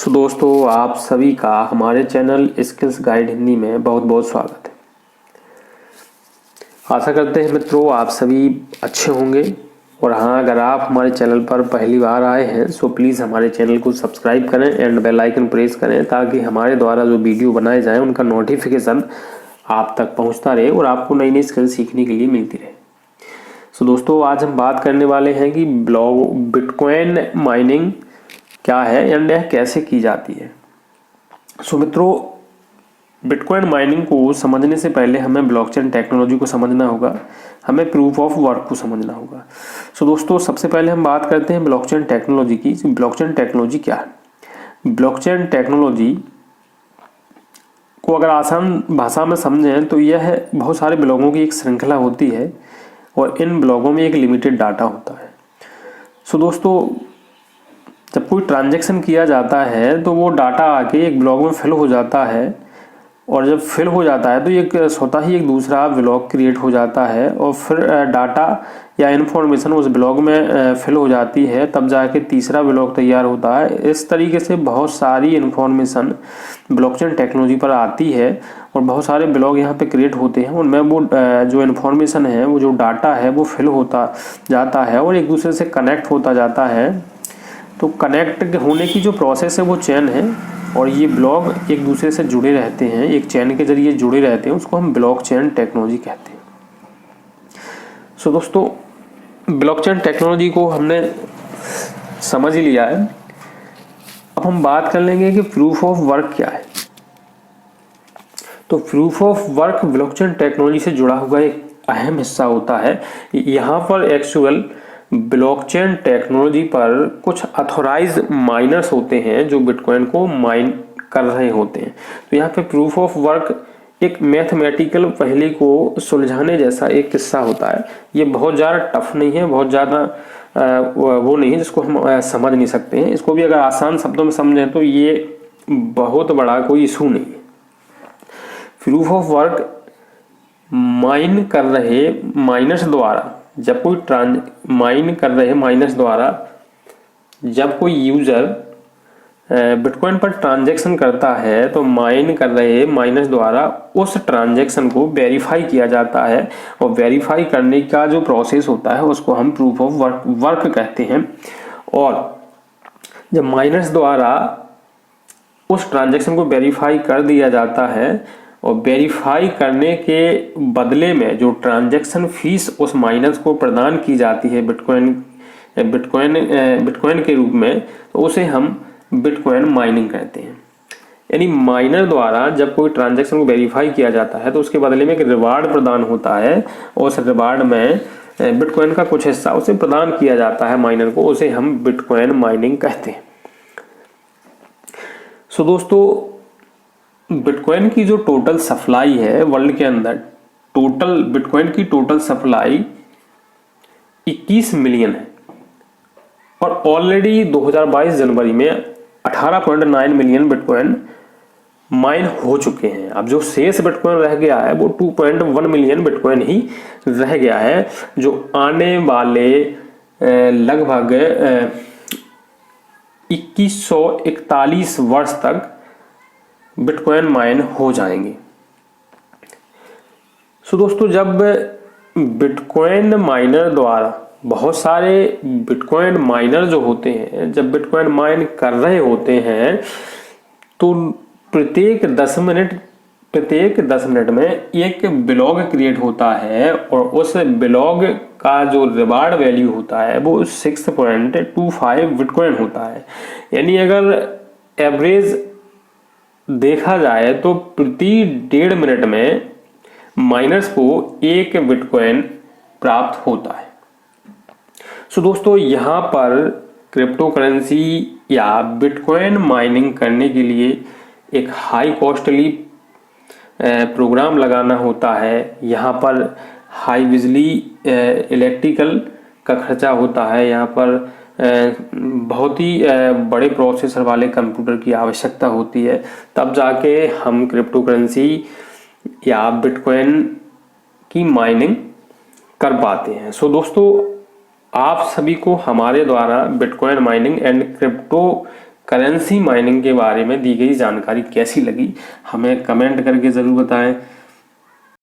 दोस्तों आप सभी का हमारे चैनल स्किल्स गाइड हिंदी में बहुत बहुत स्वागत है। आशा करते हैं मित्रों आप सभी अच्छे होंगे। और हाँ, अगर आप हमारे चैनल पर पहली बार आए हैं तो प्लीज़ हमारे चैनल को सब्सक्राइब करें एंड बेल आइकन प्रेस करें ताकि हमारे द्वारा जो वीडियो बनाए जाएं उनका नोटिफिकेशन आप तक पहुंचता रहे और आपको नई नई स्किल सीखने के लिए मिलती रहे। दोस्तों आज हम बात करने वाले हैं कि बिटकॉइन माइनिंग क्या है एंड यह कैसे की जाती है। मित्रों, बिटकॉइन माइनिंग को समझने से पहले हमें ब्लॉकचेन टेक्नोलॉजी को समझना होगा, हमें प्रूफ ऑफ वर्क को समझना होगा। दोस्तों सबसे पहले हम बात करते हैं ब्लॉकचेन टेक्नोलॉजी की। ब्लॉकचेन टेक्नोलॉजी क्या है? ब्लॉकचेन टेक्नोलॉजी को अगर आसान भाषा में समझें तो यह बहुत सारे ब्लॉकों की एक श्रृंखला होती है और इन ब्लॉकों में एक लिमिटेड डाटा होता है। दोस्तों जब कोई ट्रांजैक्शन किया जाता है तो वो डाटा आके एक ब्लॉक में फिल हो जाता है और जब फिल हो जाता है तो एक स्वतः ही एक दूसरा ब्लॉक क्रिएट हो जाता है और फिर डाटा या इन्फॉर्मेशन उस ब्लॉक में फिल हो जाती है, तब जाके तीसरा ब्लॉक तैयार होता है। इस तरीके से बहुत सारी इन्फॉर्मेशन ब्लॉकचेन टेक्नोलॉजी पर आती है और बहुत सारे ब्लॉक यहाँ पे क्रिएट होते हैं। उनमें वो जो इन्फॉर्मेशन है, वो जो डाटा है वो फिल होता जाता है और एक दूसरे से कनेक्ट होता जाता है। तो कनेक्ट होने की जो प्रोसेस है वो चेन है और ये ब्लॉक एक दूसरे से जुड़े रहते हैं, एक चेन के जरिए जुड़े रहते हैं, उसको हम ब्लॉकचेन टेक्नोलॉजी कहते हैं। दोस्तों ब्लॉकचेन टेक्नोलॉजी को हमने समझ ही लिया है। अब हम बात कर लेंगे कि प्रूफ ऑफ वर्क क्या है। तो proof of work blockchain technology से जुड़ा हुआ एक अहम हिस्सा होता है। यहाँ पर एक्चुअल ब्लॉकचेन टेक्नोलॉजी पर कुछ अथॉराइज्ड माइनर्स होते हैं जो बिटकॉइन को माइन कर रहे होते हैं। तो यहाँ पे प्रूफ ऑफ वर्क एक मैथमेटिकल पहेली को सुलझाने जैसा एक किस्सा होता है। ये बहुत ज़्यादा टफ नहीं है, बहुत ज़्यादा वो नहीं है जिसको हम समझ नहीं सकते हैं। इसको भी अगर आसान शब्दों में समझें तो ये बहुत बड़ा कोई इशू नहीं है। प्रूफ ऑफ वर्क माइन कर रहे माइनर्स द्वारा जब कोई माइन कर रहे माइनर्स द्वारा जब कोई यूजर बिटकॉइन पर ट्रांजैक्शन करता है तो माइन कर रहे माइनर्स द्वारा उस ट्रांजैक्शन को वेरीफाई किया जाता है और वेरीफाई करने का जो प्रोसेस होता है उसको हम प्रूफ ऑफ वर्क कहते हैं। और जब माइनर्स द्वारा उस ट्रांजैक्शन को वेरीफाई कर दिया जाता है और वेरीफाई करने के बदले में जो ट्रांजैक्शन फीस उस माइनर्स को प्रदान की जाती है बिटकॉइन के रूप में, तो उसे हम बिटकॉइन माइनिंग कहते हैं। यानी माइनर द्वारा जब कोई ट्रांजैक्शन को वेरीफाई किया जाता है तो उसके बदले में एक रिवार्ड प्रदान होता है और उस रिवार्ड में बिटकॉइन का कुछ हिस्सा उसे प्रदान किया जाता है माइनर को, उसे हम बिटकॉइन माइनिंग कहते हैं। दोस्तों बिटकॉइन की जो टोटल सप्लाई है वर्ल्ड के अंदर, टोटल बिटकॉइन की टोटल सप्लाई 21 मिलियन है और ऑलरेडी 2022 जनवरी में 18.9 मिलियन बिटकॉइन माइन हो चुके हैं। अब जो शेष बिटकॉइन रह गया है वो 2.1 मिलियन बिटकॉइन ही रह गया है, जो आने वाले लगभग 2141 वर्ष तक बिटकॉइन माइन हो जाएंगे। दोस्तों जब बिटकॉइन माइनर द्वारा बहुत सारे बिटकॉइन माइनर जो होते हैं जब बिटकॉइन माइन कर रहे होते हैं तो प्रत्येक 10 मिनट में एक ब्लॉग क्रिएट होता है और उस ब्लॉग का जो रिवार्ड वैल्यू होता है वो 6.25 बिटकॉइन होता है। यानी अगर एवरेज देखा जाए तो प्रति 1.5 मिनट में माइनर्स को एक बिटकॉइन प्राप्त होता है। दोस्तों यहाँ पर क्रिप्टो करेंसी या बिटकॉइन माइनिंग करने के लिए एक हाई कॉस्टली प्रोग्राम लगाना होता है। यहाँ पर हाई बिजली इलेक्ट्रिकल का खर्चा होता है। यहाँ पर बहुत ही बड़े प्रोसेसर वाले कंप्यूटर की आवश्यकता होती है, तब जाके हम क्रिप्टो करेंसी या बिटकॉइन की माइनिंग कर पाते हैं। दोस्तों आप सभी को हमारे द्वारा bitcoin mining and crypto currency mining के बारे में दी गई जानकारी कैसी लगी हमें कमेंट करके ज़रूर बताएं।